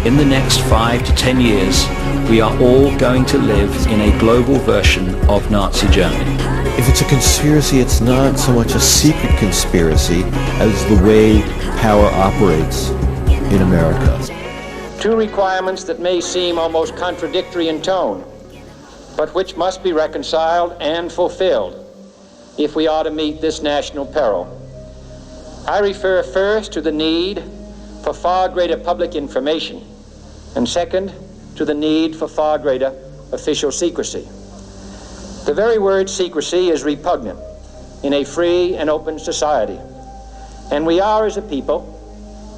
In the next 5 to 10 years, we are all going to live in a global version of Nazi Germany. If it's a conspiracy, it's not so much a secret conspiracy as the way power operates in America. Two requirements that may seem almost contradictory in tone, but which must be reconciled and fulfilled if we are to meet this national peril. I refer first to the need for far greater public information, and second, to the need for far greater official secrecy. The very word secrecy is repugnant in a free and open society, and we are, as a people,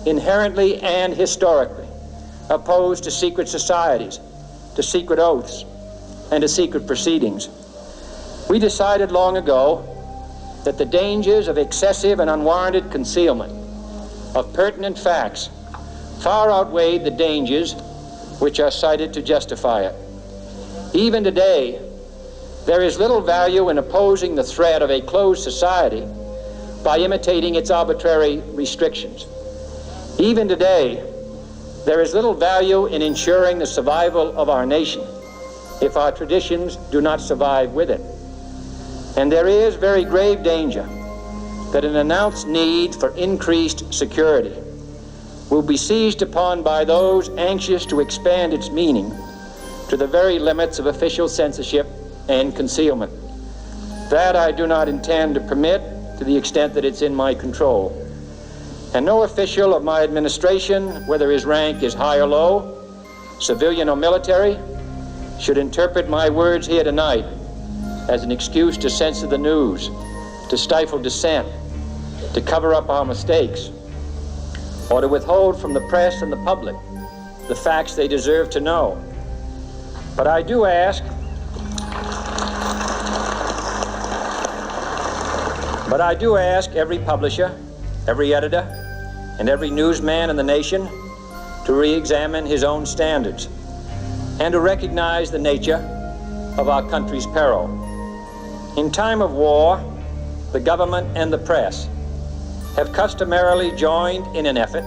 inherently and historically opposed to secret societies, to secret oaths, and to secret proceedings. We decided long ago that the dangers of excessive and unwarranted concealment of pertinent facts far outweighed the dangers which are cited to justify it. Even today, there is little value in opposing the threat of a closed society by imitating its arbitrary restrictions. Even today, there is little value in ensuring the survival of our nation if our traditions do not survive with it. And there is very grave danger that an announced need for increased security will be seized upon by those anxious to expand its meaning to the very limits of official censorship and concealment. That I do not intend to permit to the extent that it's in my control. And no official of my administration, whether his rank is high or low, civilian or military, should interpret my words here tonight as an excuse to censor the news, to stifle dissent, to cover up our mistakes, or to withhold from the press and the public the facts they deserve to know. But I do ask every publisher, every editor, and every newsman in the nation to re-examine his own standards and to recognize the nature of our country's peril. In time of war, the government and the press have customarily joined in an effort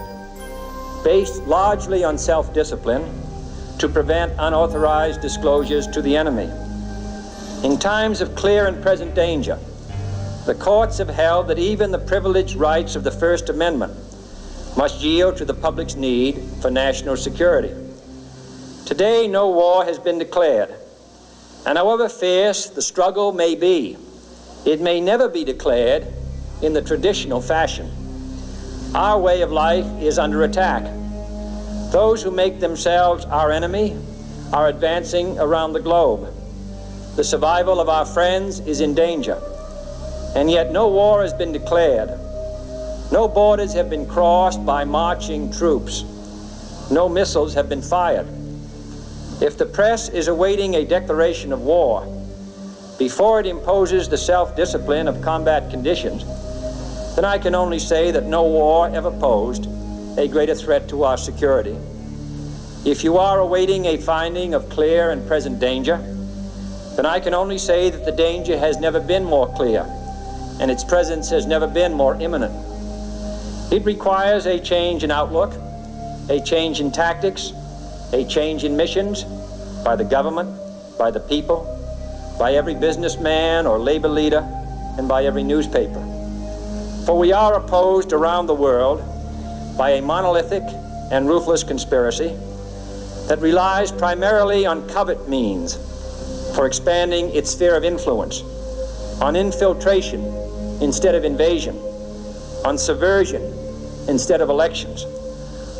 based largely on self-discipline to prevent unauthorized disclosures to the enemy. In times of clear and present danger, the courts have held that even the privileged rights of the First Amendment must yield to the public's need for national security. Today, no war has been declared, and however fierce the struggle may be, it may never be declared in the traditional fashion. Our way of life is under attack. Those who make themselves our enemy are advancing around the globe. The survival of our friends is in danger, and yet no war has been declared. No borders have been crossed by marching troops. No missiles have been fired. If the press is awaiting a declaration of war before it imposes the self-discipline of combat conditions, then I can only say that no war ever posed a greater threat to our security. If you are awaiting a finding of clear and present danger, then I can only say that the danger has never been more clear, and its presence has never been more imminent. It requires a change in outlook, a change in tactics, a change in missions by the government, by the people, by every businessman or labor leader, and by every newspaper. For we are opposed around the world by a monolithic and ruthless conspiracy that relies primarily on covert means for expanding its sphere of influence, on infiltration instead of invasion, on subversion instead of elections,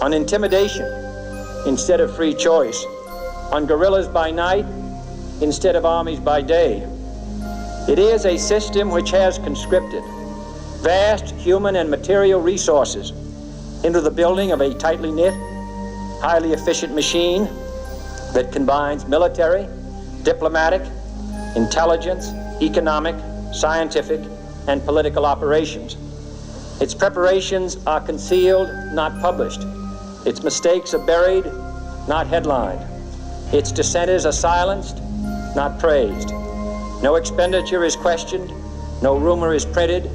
on intimidation instead of free choice, on guerrillas by night instead of armies by day. It is a system which has conscripted vast human and material resources into the building of a tightly knit, highly efficient machine that combines military, diplomatic, intelligence, economic, scientific, and political operations. Its preparations are concealed, not published. Its mistakes are buried, not headlined. Its dissenters are silenced, not praised. No expenditure is questioned, no rumor is printed,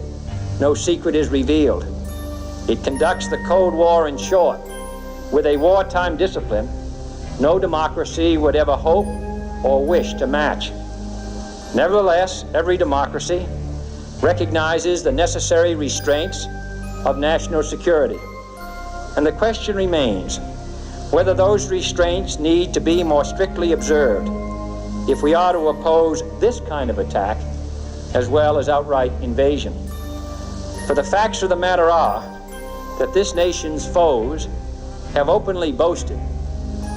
no secret is revealed. It conducts the Cold War, in short, with a wartime discipline no democracy would ever hope or wish to match. Nevertheless, every democracy recognizes the necessary restraints of national security. And the question remains whether those restraints need to be more strictly observed if we are to oppose this kind of attack as well as outright invasion. For the facts of the matter are that this nation's foes have openly boasted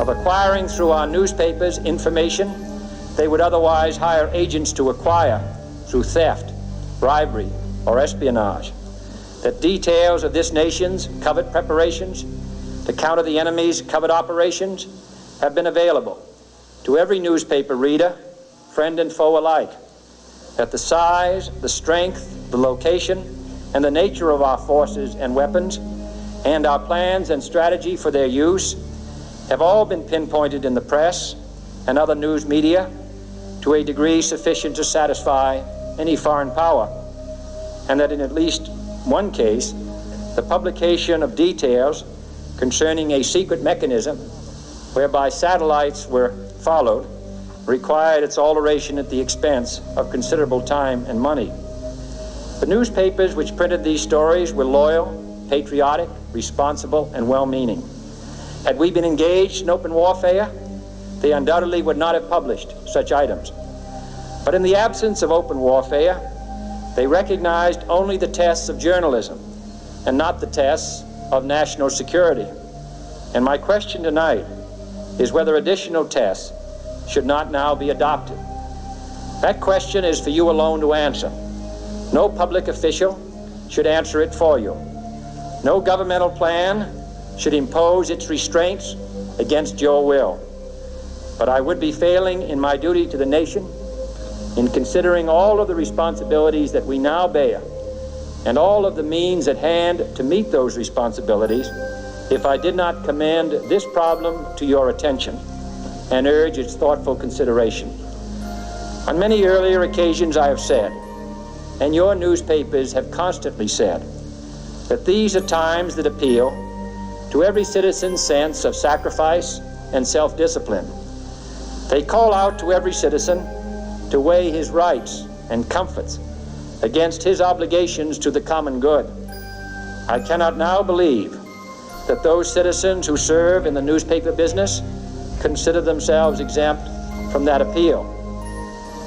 of acquiring through our newspapers information they would otherwise hire agents to acquire through theft, bribery, or espionage. That details of this nation's covert preparations to counter the enemy's covert operations have been available to every newspaper reader, friend and foe alike. That the size, the strength, the location, and the nature of our forces and weapons, and our plans and strategy for their use have all been pinpointed in the press and other news media to a degree sufficient to satisfy any foreign power, and that in at least one case, the publication of details concerning a secret mechanism whereby satellites were followed required its alteration at the expense of considerable time and money. The newspapers which printed these stories were loyal, patriotic, responsible, and well-meaning. Had we been engaged in open warfare, they undoubtedly would not have published such items. But in the absence of open warfare, they recognized only the tests of journalism and not the tests of national security. And my question tonight is whether additional tests should not now be adopted. That question is for you alone to answer. No public official should answer it for you. No governmental plan should impose its restraints against your will. But I would be failing in my duty to the nation in considering all of the responsibilities that we now bear and all of the means at hand to meet those responsibilities if I did not commend this problem to your attention and urge its thoughtful consideration. On many earlier occasions I have said, and your newspapers have constantly said, that these are times that appeal to every citizen's sense of sacrifice and self-discipline. They call out to every citizen to weigh his rights and comforts against his obligations to the common good. I cannot now believe that those citizens who serve in the newspaper business consider themselves exempt from that appeal.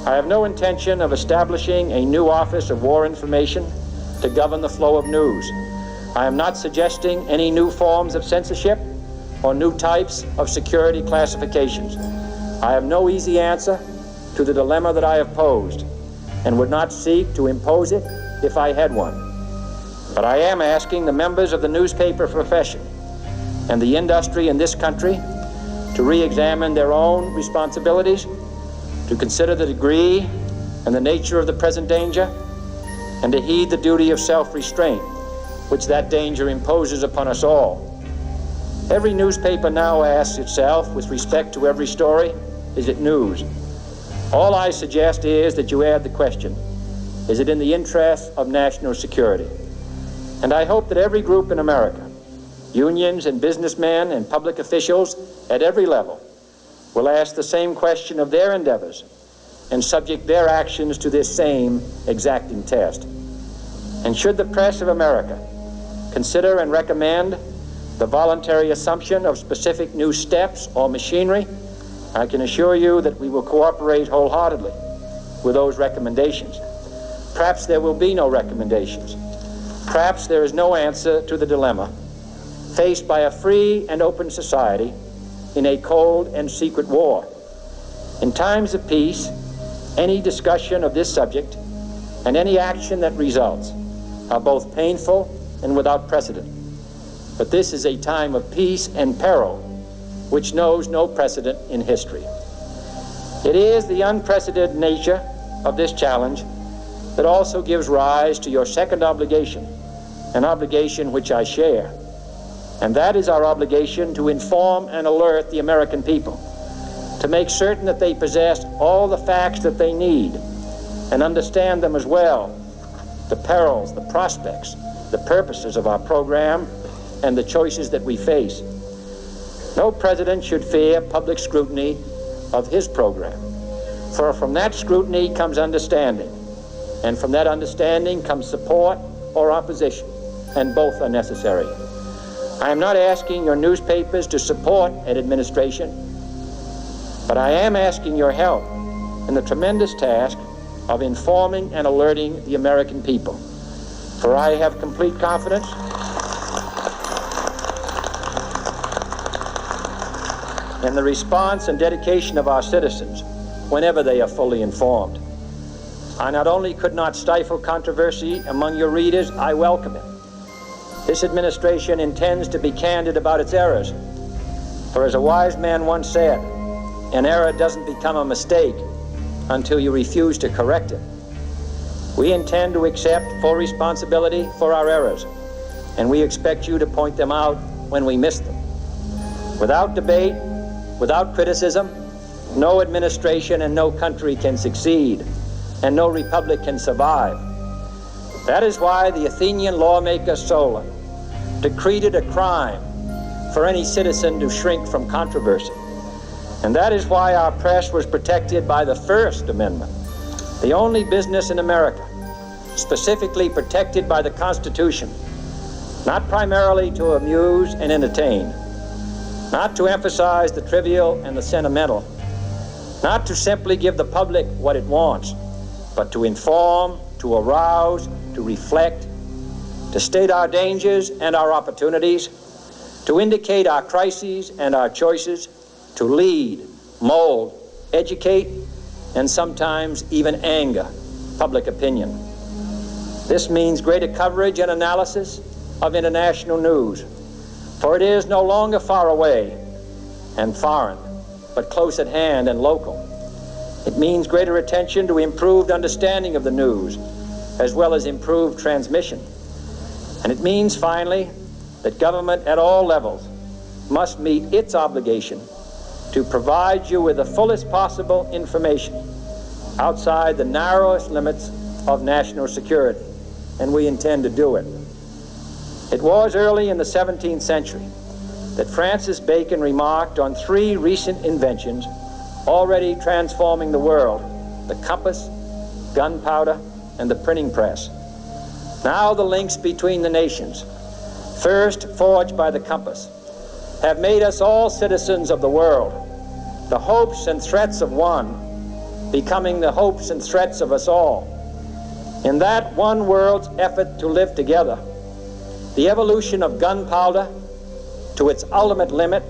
I have no intention of establishing a new Office of War Information to govern the flow of news. I am not suggesting any new forms of censorship or new types of security classifications. I have no easy answer to the dilemma that I have posed and would not seek to impose it if I had one. But I am asking the members of the newspaper profession and the industry in this country to re-examine their own responsibilities, to consider the degree and the nature of the present danger, and to heed the duty of self-restraint, which that danger imposes upon us all. Every newspaper now asks itself, with respect to every story, is it news? All I suggest is that you add the question, is it in the interest of national security? And I hope that every group in America, unions and businessmen and public officials at every level, will ask the same question of their endeavors and subject their actions to this same exacting test. And should the press of America consider and recommend the voluntary assumption of specific new steps or machinery, I can assure you that we will cooperate wholeheartedly with those recommendations. Perhaps there will be no recommendations. Perhaps there is no answer to the dilemma faced by a free and open society in a cold and secret war. In times of peace, any discussion of this subject and any action that results are both painful and without precedent. But this is a time of peace and peril which knows no precedent in history. It is the unprecedented nature of this challenge that also gives rise to your second obligation, an obligation which I share. And that is our obligation to inform and alert the American people, to make certain that they possess all the facts that they need and understand them as well, the perils, the prospects, the purposes of our program, and the choices that we face. No president should fear public scrutiny of his program, for from that scrutiny comes understanding, and from that understanding comes support or opposition, and both are necessary. I am not asking your newspapers to support an administration, but I am asking your help in the tremendous task of informing and alerting the American people, for I have complete confidence in the response and dedication of our citizens whenever they are fully informed. I not only could not stifle controversy among your readers, I welcome it. This administration intends to be candid about its errors, for as a wise man once said, an error doesn't become a mistake until you refuse to correct it. We intend to accept full responsibility for our errors, and we expect you to point them out when we miss them. Without debate, without criticism, no administration and no country can succeed, and no republic can survive. That is why the Athenian lawmaker Solon decreed it a crime for any citizen to shrink from controversy. And that is why our press was protected by the First Amendment, the only business in America specifically protected by the Constitution, not primarily to amuse and entertain, not to emphasize the trivial and the sentimental, not to simply give the public what it wants, but to inform, to arouse, to reflect, to state our dangers and our opportunities, to indicate our crises and our choices, to lead, mold, educate, and sometimes even anger public opinion. This means greater coverage and analysis of international news, for it is no longer far away and foreign, but close at hand and local. It means greater attention to improved understanding of the news, as well as improved transmission. And it means, finally, that government at all levels must meet its obligation to provide you with the fullest possible information outside the narrowest limits of national security, and we intend to do it. It was early in the 17th century that Francis Bacon remarked on three recent inventions already transforming the world: the compass, gunpowder, and the printing press. Now the links between the nations, first forged by the compass, have made us all citizens of the world, the hopes and threats of one becoming the hopes and threats of us all. In that one world's effort to live together, the evolution of gunpowder to its ultimate limit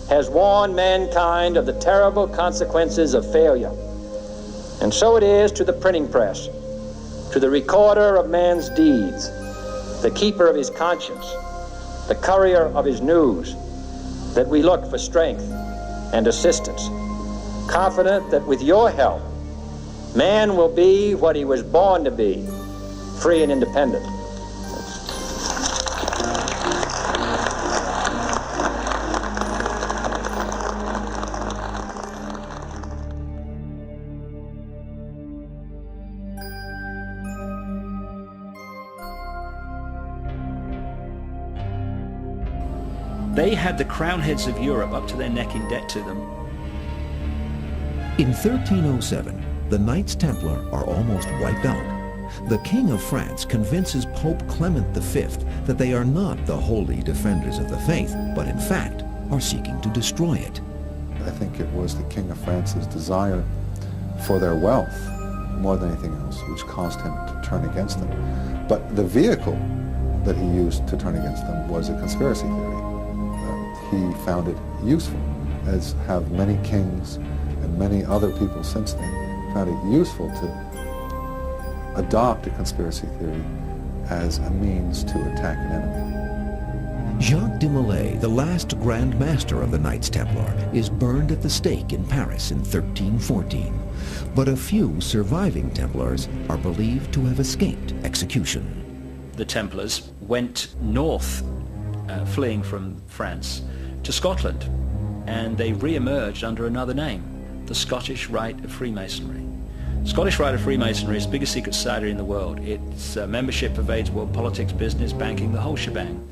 has warned mankind of the terrible consequences of failure. And so it is to the printing press, to the recorder of man's deeds, the keeper of his conscience, the courier of his news, that we look for strength and assistance, confident that with your help, man will be what he was born to be, free and independent. They had the crown heads of Europe up to their neck in debt to them. In 1307, the Knights Templar are almost wiped out. The King of France convinces Pope Clement V that they are not the holy defenders of the faith, but in fact are seeking to destroy it. I think it was the King of France's desire for their wealth more than anything else which caused him to turn against them. But the vehicle that he used to turn against them was a conspiracy theory. He found it useful, as have many kings and many other people since then found it useful to adopt a conspiracy theory as a means to attack an enemy. Jacques de Molay, the last Grand Master of the Knights Templar, is burned at the stake in Paris in 1314. But a few surviving Templars are believed to have escaped execution. The Templars went north, fleeing from France, to Scotland, and they re-emerged under another name, the Scottish Rite of Freemasonry. Scottish Rite of Freemasonry is the biggest secret society in the world. Its membership pervades world politics, business, banking, the whole shebang.